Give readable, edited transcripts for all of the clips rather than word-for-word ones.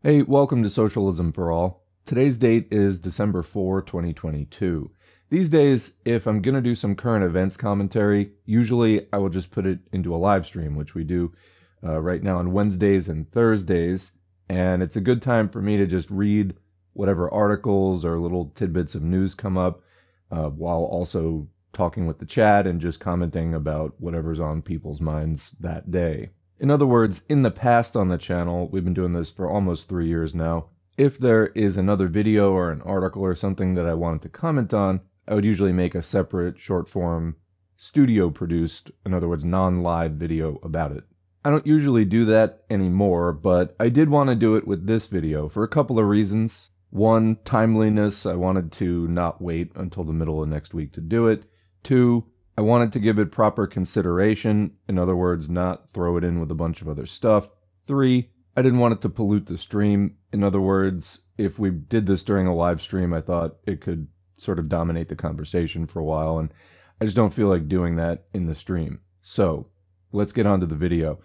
Hey, welcome to Socialism for All. Today's date is December 4, 2022. These days, if I'm going to do some current events commentary, usually I will just put it into a live stream, which we do right now on Wednesdays and Thursdays. And it's a good time for me to just read whatever articles or little tidbits of news come up while also talking with the chat and just commenting about whatever's on people's minds that day. In other words, in the past on the channel, we've been doing this for almost 3 years now, if there is another video or an article or something that I wanted to comment on, I would usually make a separate short-form, studio-produced, in other words, non-live video about it. I don't usually do that anymore, but I did want to do it with this video for a couple of reasons. One, timeliness. I wanted to not wait until the middle of next week to do it. Two, I wanted to give it proper consideration, in other words, not throw it in with a bunch of other stuff. Three, I didn't want it to pollute the stream. In other words, if we did this during a live stream, I thought it could sort of dominate the conversation for a while, and I just don't feel like doing that in the stream. So, let's get on to the video.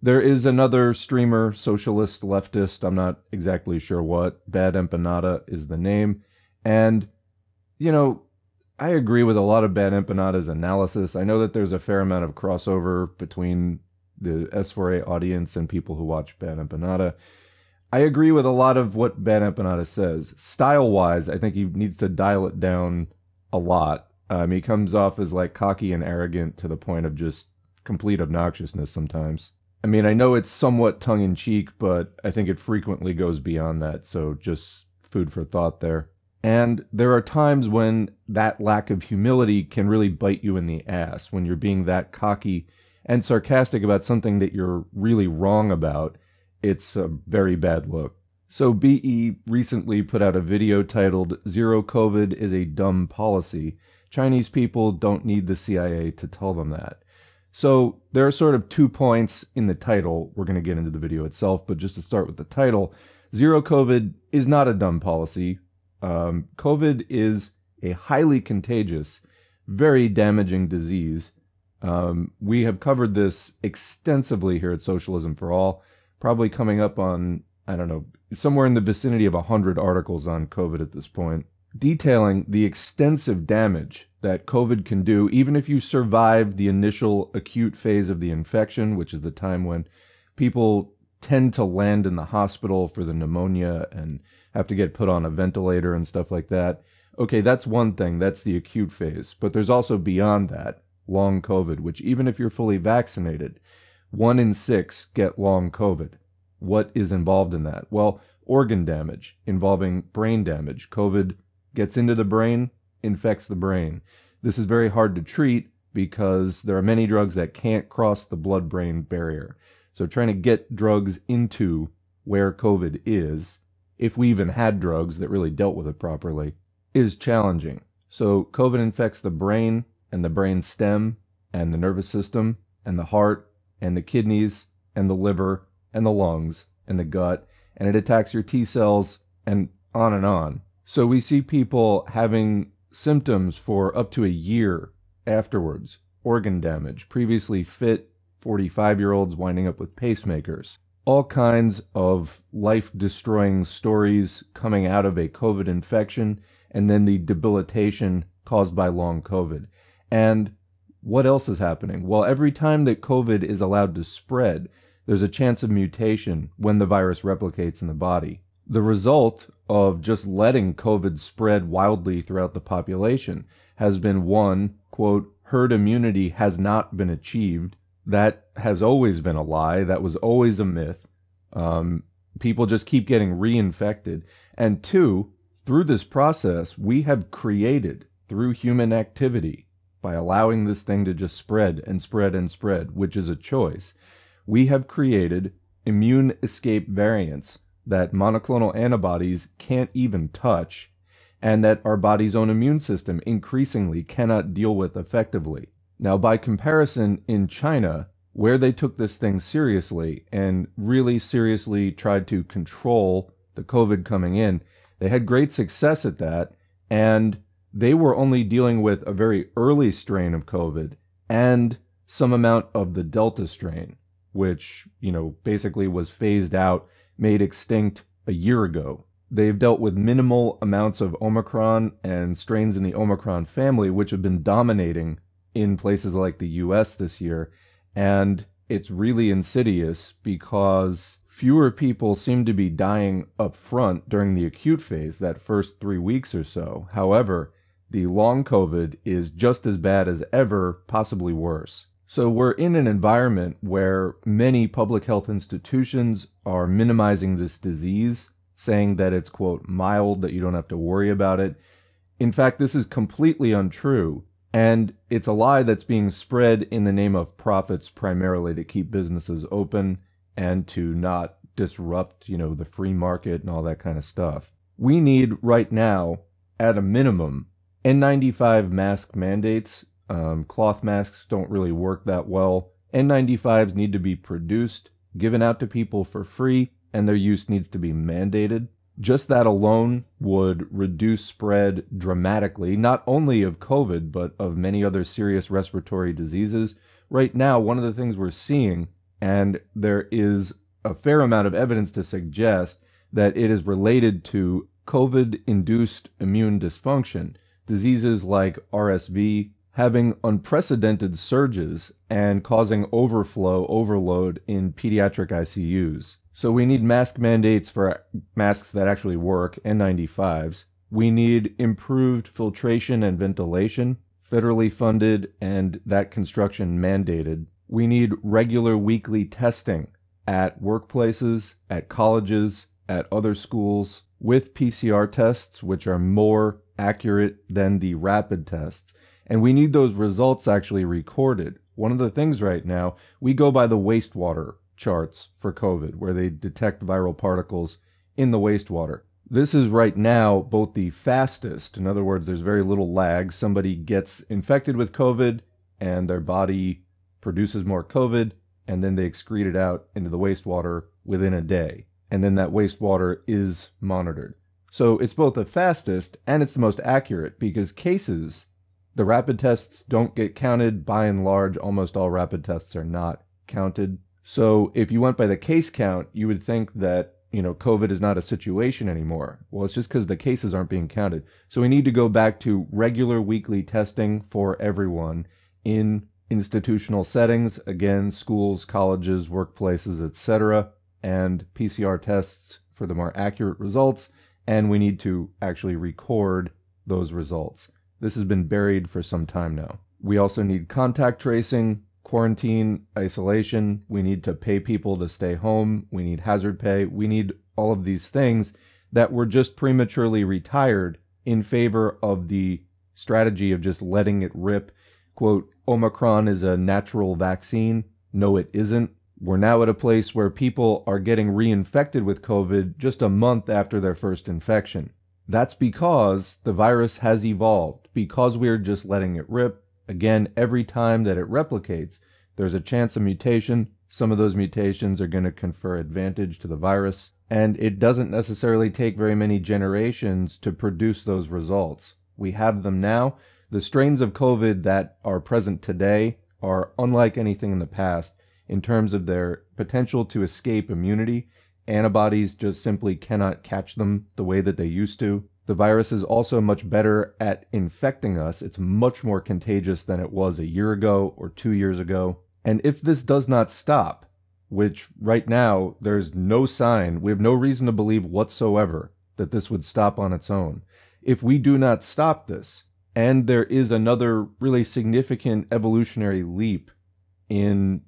There is another streamer, socialist, leftist, I'm not exactly sure what, Bad Empanada is the name, and, you know, I agree with a lot of Bad Empanada's analysis. I know that there's a fair amount of crossover between the S4A audience and people who watch Bad Empanada. I agree with a lot of what Bad Empanada says. Style-wise, I think he needs to dial it down a lot. He comes off as like cocky and arrogant to the point of just complete obnoxiousness sometimes. I mean, I know it's somewhat tongue-in-cheek, but I think it frequently goes beyond that, so just food for thought there. And there are times when that lack of humility can really bite you in the ass, when you're being that cocky and sarcastic about something that you're really wrong about. It's a very bad look. So BE recently put out a video titled "Zero COVID is a Dumb Policy. Chinese people don't need the CIA to tell them that." So there are sort of 2 points in the title. We're going to get into the video itself, but just to start with the title, Zero COVID is not a dumb policy. COVID is a highly contagious, very damaging disease. We have covered this extensively here at Socialism for All, probably coming up on, I don't know, somewhere in the vicinity of 100 articles on COVID at this point, detailing the extensive damage that COVID can do, even if you survive the initial acute phase of the infection, which is the time when people tend to land in the hospital for the pneumonia and have to get put on a ventilator and stuff like that. Okay, that's one thing, that's the acute phase. But there's also beyond that, long COVID, which even if you're fully vaccinated, 1 in 6 get long COVID. What is involved in that? Well, organ damage involving brain damage. COVID gets into the brain, infects the brain. This is very hard to treat because there are many drugs that can't cross the blood-brain barrier. So trying to get drugs into where COVID is, if we even had drugs that really dealt with it properly, is challenging. So COVID infects the brain and the brain stem and the nervous system and the heart and the kidneys and the liver and the lungs and the gut, and it attacks your T cells and on and on. So we see people having symptoms for up to a year afterwards, organ damage, previously fit 45-year-olds winding up with pacemakers. All kinds of life-destroying stories coming out of a COVID infection, and then the debilitation caused by long COVID. And what else is happening? Well, every time that COVID is allowed to spread, there's a chance of mutation when the virus replicates in the body. The result of just letting COVID spread wildly throughout the population has been, one, quote, herd immunity has not been achieved. That has always been a lie. That was always a myth. People just keep getting reinfected. And two, through this process, we have created, through human activity, by allowing this thing to just spread and spread and spread, which is a choice, we have created immune escape variants that monoclonal antibodies can't even touch, and that our body's own immune system increasingly cannot deal with effectively. Now, by comparison, in China, where they took this thing seriously and really seriously tried to control the COVID coming in, they had great success at that, and they were only dealing with a very early strain of COVID and some amount of the Delta strain, which, basically was phased out made extinct a year ago. They've dealt with minimal amounts of Omicron and strains in the Omicron family, which have been dominating in places like the US this year. And it's really insidious because fewer people seem to be dying up front during the acute phase, that first 3 weeks or so. However, the long COVID is just as bad as ever, possibly worse. So we're in an environment where many public health institutions are minimizing this disease, saying that it's, quote, mild, that you don't have to worry about it. In fact, this is completely untrue, and it's a lie that's being spread in the name of profits, primarily to keep businesses open and to not disrupt, the free market and all that kind of stuff. We need right now, at a minimum, N95 mask mandates. Cloth masks don't really work that well. N95s need to be produced, given out to people for free, and their use needs to be mandated. Just that alone would reduce spread dramatically, not only of COVID, but of many other serious respiratory diseases. Right now, one of the things we're seeing, and there is a fair amount of evidence to suggest that it is related to COVID-induced immune dysfunction, diseases like RSV having unprecedented surges and causing overload in pediatric ICUs. So we need mask mandates for masks that actually work, N95s. We need improved filtration and ventilation, federally funded, and that construction mandated. We need regular weekly testing at workplaces, at colleges, at other schools, with PCR tests, which are more accurate than the rapid tests. And we need those results actually recorded. One of the things right now, we go by the wastewater charts for COVID, where they detect viral particles in the wastewater. This is right now both the fastest, in other words, there's very little lag. Somebody gets infected with COVID and their body produces more COVID, and then they excrete it out into the wastewater within a day. And then that wastewater is monitored. So it's both the fastest and it's the most accurate, because cases, the rapid tests don't get counted. By and large, almost all rapid tests are not counted. So if you went by the case count, you would think that, COVID is not a situation anymore. Well, it's just because the cases aren't being counted. So we need to go back to regular weekly testing for everyone in institutional settings, again, schools, colleges, workplaces, etc., and PCR tests for the more accurate results, and we need to actually record those results. This has been buried for some time now. We also need contact tracing, quarantine, isolation. We need to pay people to stay home. We need hazard pay. We need all of these things that were just prematurely retired in favor of the strategy of just letting it rip. Quote, Omicron is a natural vaccine. No, it isn't. We're now at a place where people are getting reinfected with COVID just a month after their first infection. That's because the virus has evolved, because we're just letting it rip. Again, every time that it replicates, there's a chance of mutation. Some of those mutations are going to confer advantage to the virus, and it doesn't necessarily take very many generations to produce those results. We have them now. The strains of COVID that are present today are unlike anything in the past in terms of their potential to escape immunity. Antibodies just simply cannot catch them the way that they used to. The virus is also much better at infecting us. It's much more contagious than it was a year ago or 2 years ago. And if this does not stop, which right now there's no sign, we have no reason to believe whatsoever that this would stop on its own. If we do not stop this, and there is another really significant evolutionary leap in,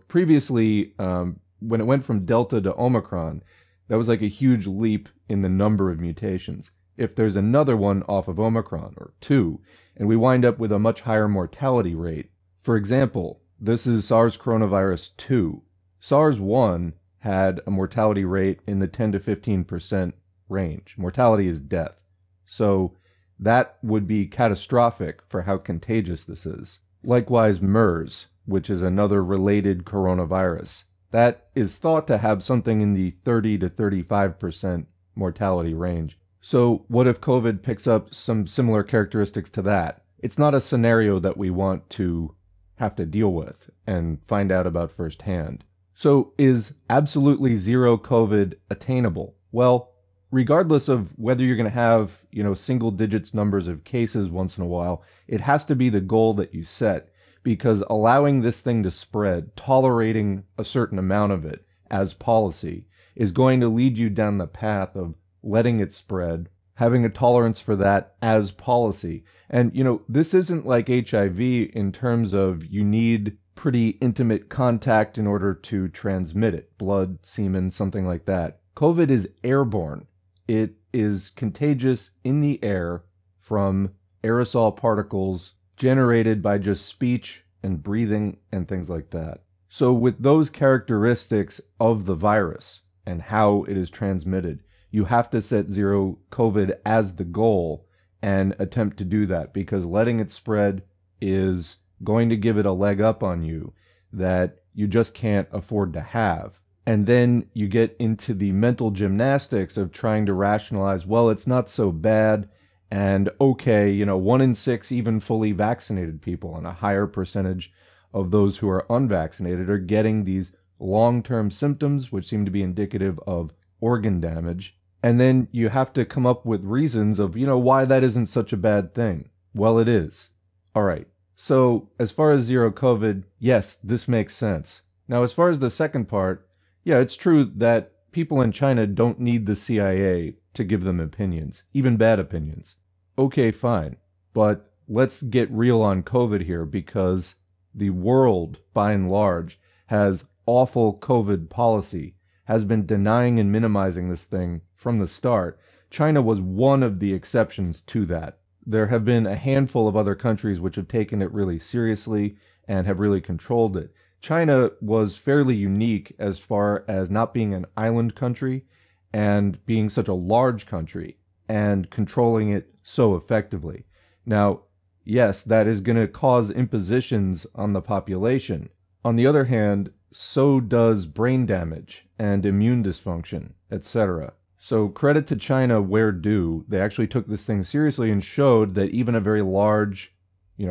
previously, when it went from Delta to Omicron, that was like a huge leap in the number of mutations. If there's another one off of Omicron, or two, and we wind up with a much higher mortality rate. For example, this is SARS coronavirus 2. SARS 1 had a mortality rate in the 10 to 15% range. Mortality is death. So that would be catastrophic for how contagious this is. Likewise, MERS, which is another related coronavirus, that is thought to have something in the 30 to 35% mortality range. So what if COVID picks up some similar characteristics to that? It's not a scenario that we want to have to deal with and find out about firsthand. So is absolutely zero COVID attainable? Well, regardless of whether you're going to have, single digits numbers of cases once in a while, it has to be the goal that you set, because allowing this thing to spread, tolerating a certain amount of it as policy, is going to lead you down the path of letting it spread, having a tolerance for that as policy. And, this isn't like HIV in terms of you need pretty intimate contact in order to transmit it, blood, semen, something like that. COVID is airborne. It is contagious in the air from aerosol particles generated by just speech and breathing and things like that. So with those characteristics of the virus and how it is transmitted, you have to set zero COVID as the goal and attempt to do that, because letting it spread is going to give it a leg up on you that you just can't afford to have. And then you get into the mental gymnastics of trying to rationalize, well, it's not so bad. And okay, 1 in 6 even fully vaccinated people, and a higher percentage of those who are unvaccinated are getting these long-term symptoms, which seem to be indicative of organ damage. And then you have to come up with reasons of, why that isn't such a bad thing. Well, it is. All right. So as far as zero COVID, yes, this makes sense. Now, as far as the second part, yeah, it's true that people in China don't need the CIA to give them opinions, even bad opinions. Okay, fine. But let's get real on COVID here, because the world, by and large, has awful COVID policy, has been denying and minimizing this thing from the start. China was one of the exceptions to that. There have been a handful of other countries which have taken it really seriously and have really controlled it. China was fairly unique as far as not being an island country and being such a large country and controlling it so effectively. Now, yes, that is going to cause impositions on the population. On the other hand, so does brain damage and immune dysfunction, etc. So credit to China where due. They actually took this thing seriously and showed that even a very large,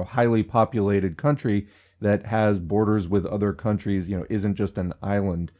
highly populated country that has borders with other countries, isn't just an island,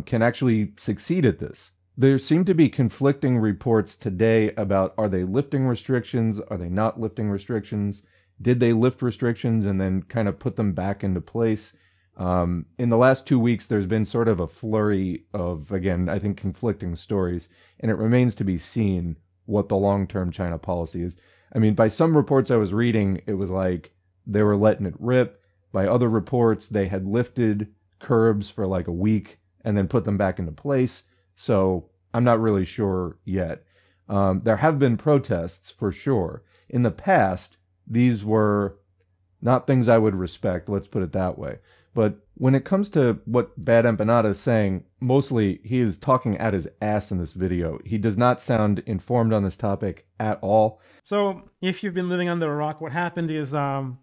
can actually succeed at this. There seem to be conflicting reports today about, are they lifting restrictions? Are they not lifting restrictions? Did they lift restrictions and then kind of put them back into place? In the last 2 weeks, there's been sort of a flurry of, again, I think conflicting stories, and it remains to be seen what the long-term China policy is. I mean, by some reports I was reading, it was like they were letting it rip. By other reports, they had lifted curbs for like a week and then put them back into place. So I'm not really sure yet. There have been protests for sure. In the past, these were not things I would respect, let's put it that way. But when it comes to what Bad Empanada is saying, mostly he is talking at his ass in this video. He does not sound informed on this topic at all. So if you've been living under a rock, what happened is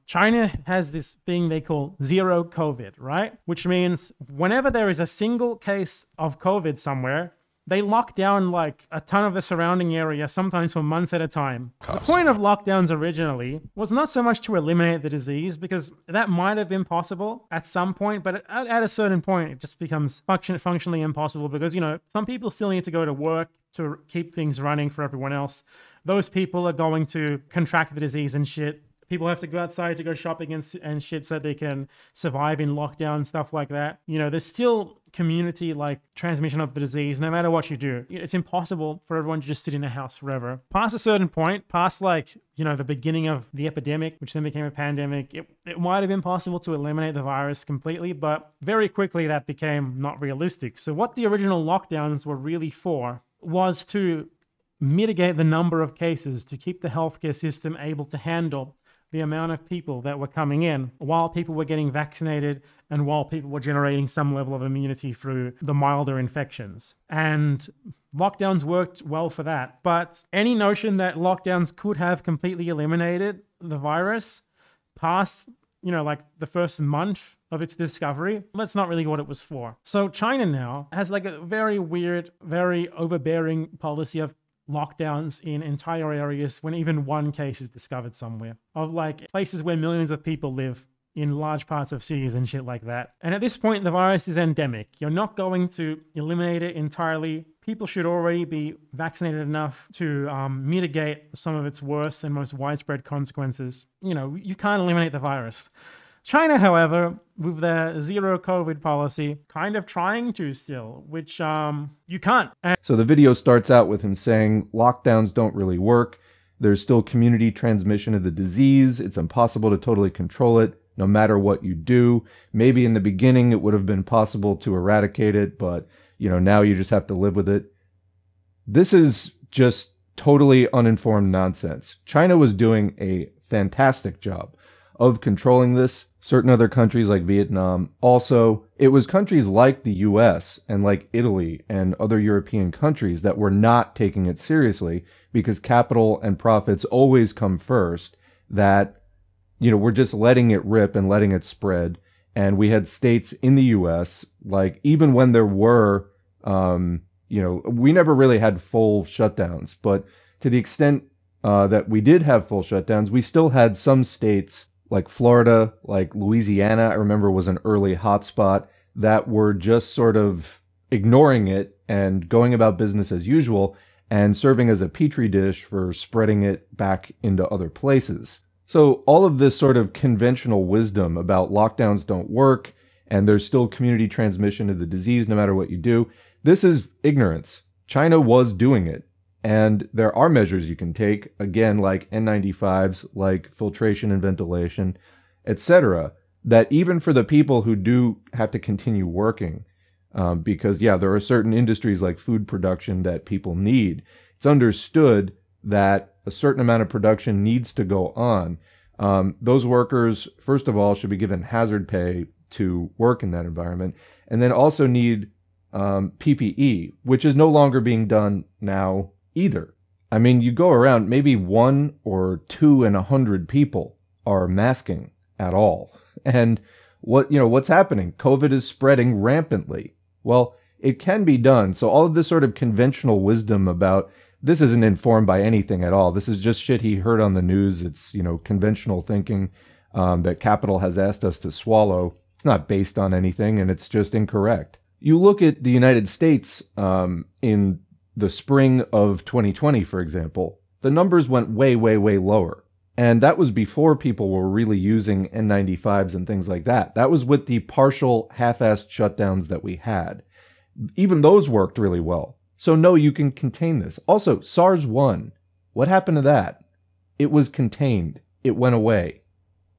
China has this thing they call zero COVID, right? Which means whenever there is a single case of COVID somewhere, they lock down like a ton of the surrounding area, sometimes for months at a time. The point of lockdowns originally was not so much to eliminate the disease, because that might have been possible at some point, but at a certain point, it just becomes functionally impossible because, some people still need to go to work to keep things running for everyone else. Those people are going to contract the disease and shit. People have to go outside to go shopping and shit so that they can survive in lockdown and stuff like that. There's still community transmission of the disease no matter what you do. It's impossible for everyone to just sit in a house forever. Past a certain point, past the beginning of the epidemic, which then became a pandemic, it might have been possible to eliminate the virus completely, but very quickly that became not realistic. So what the original lockdowns were really for was to mitigate the number of cases, to keep the healthcare system able to handle the amount of people that were coming in while people were getting vaccinated and while people were generating some level of immunity through the milder infections. And lockdowns worked well for that. But any notion that lockdowns could have completely eliminated the virus past, the first month of its discovery, that's not really what it was for. So China now has a very weird, very overbearing policy of lockdowns in entire areas when even one case is discovered somewhere, of places where millions of people live in large parts of cities and shit like that. And at this point, the virus is endemic. You're not going to eliminate it entirely. People should already be vaccinated enough to mitigate some of its worst and most widespread consequences. You know, you can't eliminate the virus. China, however, with their zero COVID policy, kind of trying to still, which you can't. So the video starts out with him saying lockdowns don't really work. There's still community transmission of the disease. It's impossible to totally control it, no matter what you do. Maybe in the beginning it would have been possible to eradicate it, but now you just have to live with it. This is just totally uninformed nonsense. China was doing a fantastic job of controlling this. Certain other countries like Vietnam also. It was countries like the US and like Italy and other European countries that were not taking it seriously because capital and profits always come first, that we're just letting it rip and letting it spread. And we had states in the US, like even when there were we never really had full shutdowns, but to the extent that we did have full shutdowns, we still had some states like Florida, like Louisiana, I remember was an early hotspot, that were just sort of ignoring it and going about business as usual and serving as a petri dish for spreading it back into other places. So all of this sort of conventional wisdom about lockdowns don't work and there's still community transmission of the disease no matter what you do, this is ignorance. China was doing it. And there are measures you can take, again, like N95s, like filtration and ventilation, etc., that even for the people who do have to continue working, because, there are certain industries like food production that people need, it's understood that a certain amount of production needs to go on. Those workers, first of all, should be given hazard pay to work in that environment, and then also need PPE, which is no longer being done now either. I mean, you go around, maybe 1 or 2 in 100 people are masking at all. And what's happening? COVID is spreading rampantly. Well, it can be done. So all of this sort of conventional wisdom about this isn't informed by anything at all. This is just shit he heard on the news. It's, conventional thinking that capital has asked us to swallow. It's not based on anything, and it's just incorrect. You look at the United States in the spring of 2020, for example, the numbers went way, way, way lower. And that was before people were really using N95s and things like that. That was with the partial half-assed shutdowns that we had. Even those worked really well. So no, you can contain this. Also, SARS-1, what happened to that? It was contained. It went away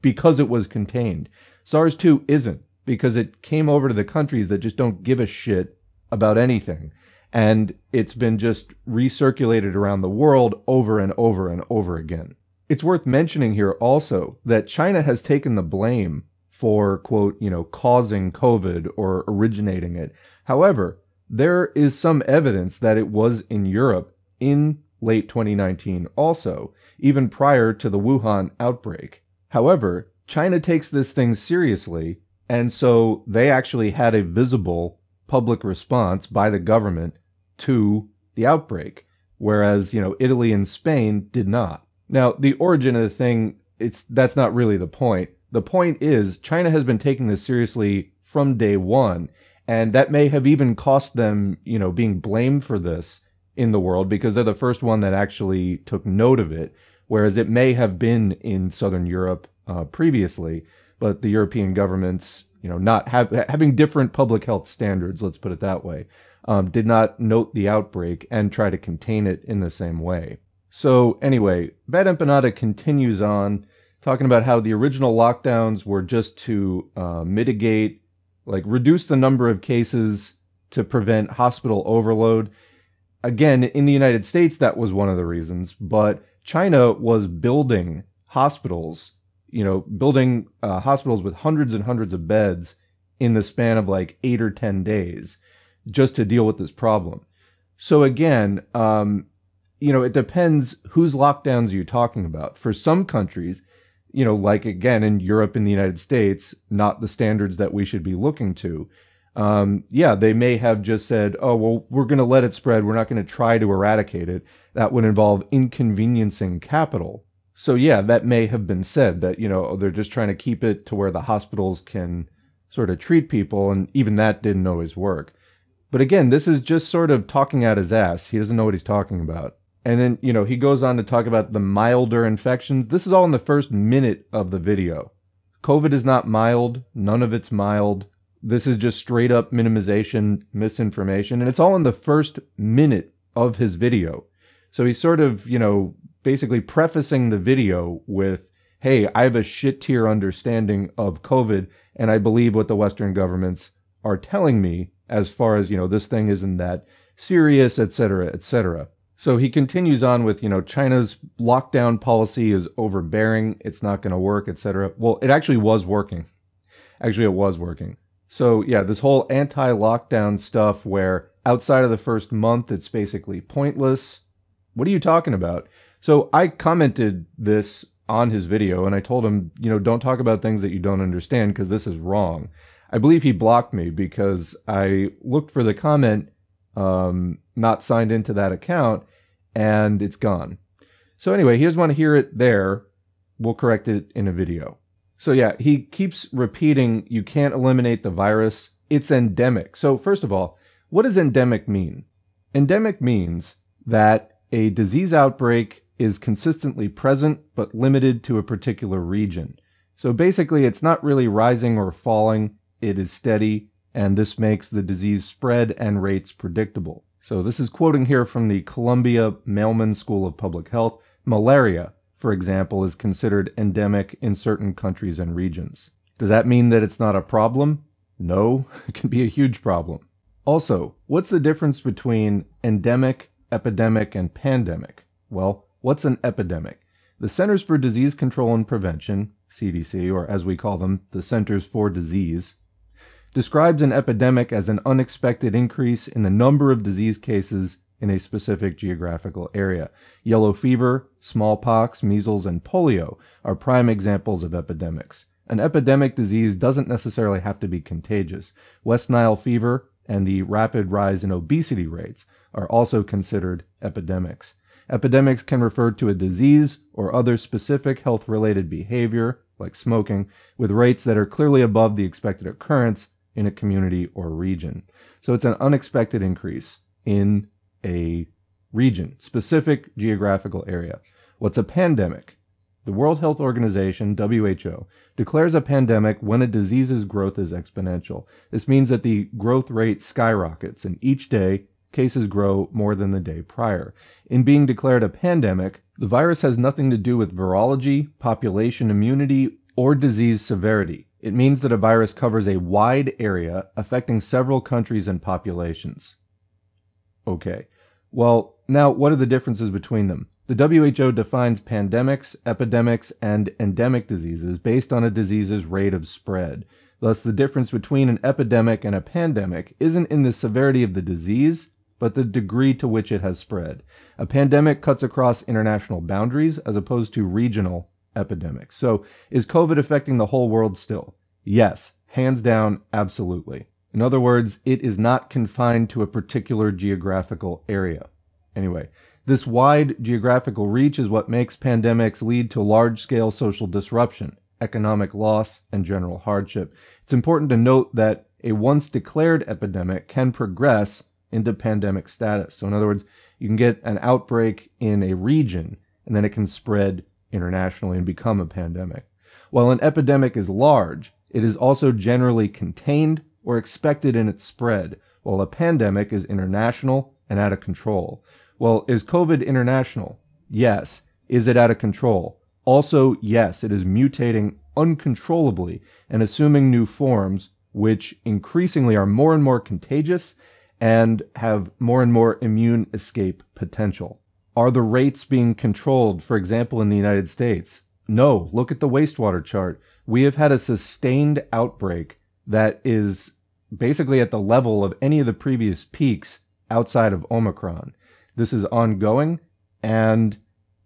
because it was contained. SARS-2 isn't, because it came over to the countries that just don't give a shit about anything. And it's been just recirculated around the world over and over and over again. It's worth mentioning here also that China has taken the blame for, quote, causing COVID or originating it. However, there is some evidence that it was in Europe in late 2019 also, even prior to the Wuhan outbreak. However, China takes this thing seriously, and so they actually had a visible public response by the government to the outbreak, whereas, Italy and Spain did not. Now, the origin of the thing, that's not really the point. The point is China has been taking this seriously from day one, and that may have even cost them, being blamed for this in the world because they're the first one that actually took note of it, whereas it may have been in Southern Europe previously, but the European governments, not having different public health standards, let's put it that way, did not note the outbreak and try to contain it in the same way. So anyway, Bad Empanada continues on, talking about how the original lockdowns were just to mitigate, reduce the number of cases to prevent hospital overload. Again, in the United States, that was one of the reasons, but China was building hospitals, building hospitals with hundreds and hundreds of beds in the span of 8 or 10 days. Just to deal with this problem. So again, it depends whose lockdowns you're talking about. For some countries, again, in Europe and the United States, not the standards that we should be looking to. They may have just said, oh, well, we're going to let it spread. We're not going to try to eradicate it. That would involve inconveniencing capital. So yeah, that may have been said that, they're just trying to keep it to where the hospitals can sort of treat people, and even that didn't always work. But again, this is just sort of talking out his ass. He doesn't know what he's talking about. And then, he goes on to talk about the milder infections. This is all in the first minute of the video. COVID is not mild. None of it's mild. This is just straight up minimization, misinformation. And it's all in the first minute of his video. So he's sort of, basically prefacing the video with, hey, I have a shit tier understanding of COVID, and I believe what the Western governments are telling me as far as, this thing isn't that serious, et cetera, et cetera. So he continues on with, China's lockdown policy is overbearing. It's not going to work, et cetera. Well, it actually was working. Actually, it was working. So yeah, this whole anti-lockdown stuff where outside of the first month, it's basically pointless. What are you talking about? So I commented this on his video and I told him, don't talk about things that you don't understand because this is wrong. I believe he blocked me because I looked for the comment, not signed into that account, and it's gone. So anyway, he doesn't want to hear it there. We'll correct it in a video. So yeah, he keeps repeating, you can't eliminate the virus. It's endemic. So first of all, what does endemic mean? Endemic means that a disease outbreak is consistently present but limited to a particular region. So basically, it's not really rising or falling. It is steady, and this makes the disease spread and rates predictable. So this is quoting here from the Columbia Mailman School of Public Health. Malaria, for example, is considered endemic in certain countries and regions. Does that mean that it's not a problem? No, it can be a huge problem. Also, what's the difference between endemic, epidemic, and pandemic? Well, what's an epidemic? The Centers for Disease Control and Prevention, CDC, or as we call them, the Centers for Disease, describes an epidemic as an unexpected increase in the number of disease cases in a specific geographical area. Yellow fever, smallpox, measles, and polio are prime examples of epidemics. An epidemic disease doesn't necessarily have to be contagious. West Nile fever and the rapid rise in obesity rates are also considered epidemics. Epidemics can refer to a disease or other specific health-related behavior, like smoking, with rates that are clearly above the expected occurrence in a community or region. So it's an unexpected increase in a region, specific geographical area. What's a pandemic? The World Health Organization, WHO, declares a pandemic when a disease's growth is exponential. This means that the growth rate skyrockets, and each day, cases grow more than the day prior. In being declared a pandemic, the virus has nothing to do with virology, population immunity, or disease severity. It means that a virus covers a wide area, affecting several countries and populations. Okay, well, now what are the differences between them? The WHO defines pandemics, epidemics, and endemic diseases based on a disease's rate of spread. Thus, the difference between an epidemic and a pandemic isn't in the severity of the disease, but the degree to which it has spread. A pandemic cuts across international boundaries as opposed to regional epidemics. So, is COVID affecting the whole world still? Yes, hands down, absolutely. In other words, it is not confined to a particular geographical area. Anyway, this wide geographical reach is what makes pandemics lead to large-scale social disruption, economic loss, and general hardship. It's important to note that a once declared epidemic can progress into pandemic status. So in other words, you can get an outbreak in a region, and then it can spread internationally and become a pandemic. While an epidemic is large, it is also generally contained or expected in its spread, while a pandemic is international and out of control. Well, is COVID international? Yes. Is it out of control? Also, yes, it is mutating uncontrollably and assuming new forms, which increasingly are more and more contagious and have more and more immune escape potential. Are the rates being controlled, for example, in the United States? No. Look at the wastewater chart. We have had a sustained outbreak that is basically at the level of any of the previous peaks outside of Omicron. This is ongoing, and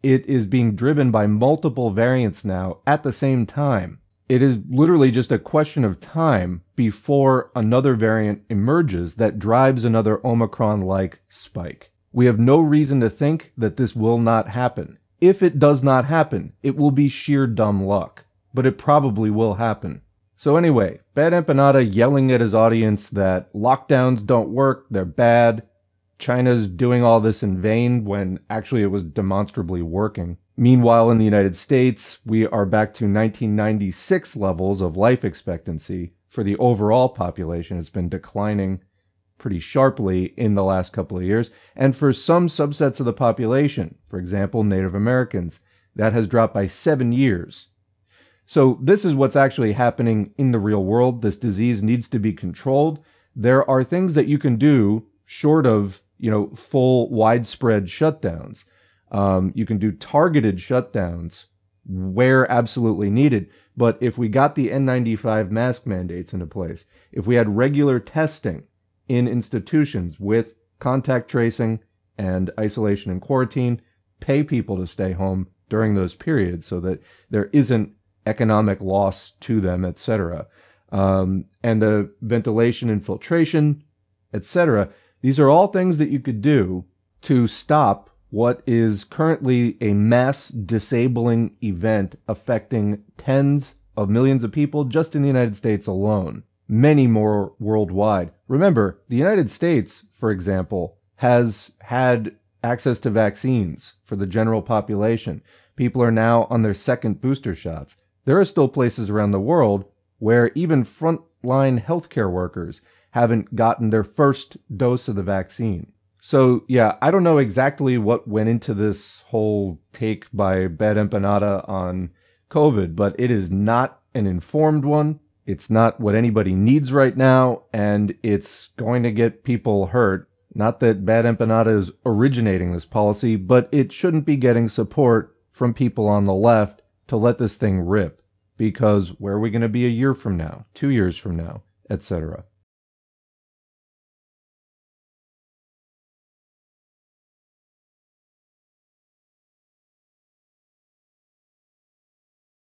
it is being driven by multiple variants now at the same time. It is literally just a question of time before another variant emerges that drives another Omicron-like spike. We have no reason to think that this will not happen. If it does not happen, it will be sheer dumb luck, but it probably will happen. So anyway, Bad Empanada yelling at his audience that lockdowns don't work, they're bad, China's doing all this in vain when actually it was demonstrably working. Meanwhile, in the United States, we are back to 1996 levels of life expectancy. For the overall population, it's been declining pretty sharply in the last couple of years. And for some subsets of the population, for example, Native Americans, that has dropped by 7 years. So this is what's actually happening in the real world. This disease needs to be controlled. There are things that you can do short of, full widespread shutdowns. You can do targeted shutdowns where absolutely needed. But if we got the N95 mask mandates into place, if we had regular testing in institutions with contact tracing and isolation and quarantine, pay people to stay home during those periods so that there isn't economic loss to them, etc. And the ventilation and filtration, etc. These are all things that you could do to stop what is currently a mass disabling event affecting tens of millions of people just in the United States alone. Many more worldwide. Remember, the United States, for example, has had access to vaccines for the general population. People are now on their second booster shots. There are still places around the world where even frontline healthcare workers haven't gotten their first dose of the vaccine. So, yeah, I don't know exactly what went into this whole take by Bad Empanada on COVID, but it is not an informed one. It's not what anybody needs right now, and it's going to get people hurt. Not that Bad Empanada is originating this policy, but it shouldn't be getting support from people on the left to let this thing rip. Because where are we going to be a year from now, 2 years from now, etc.?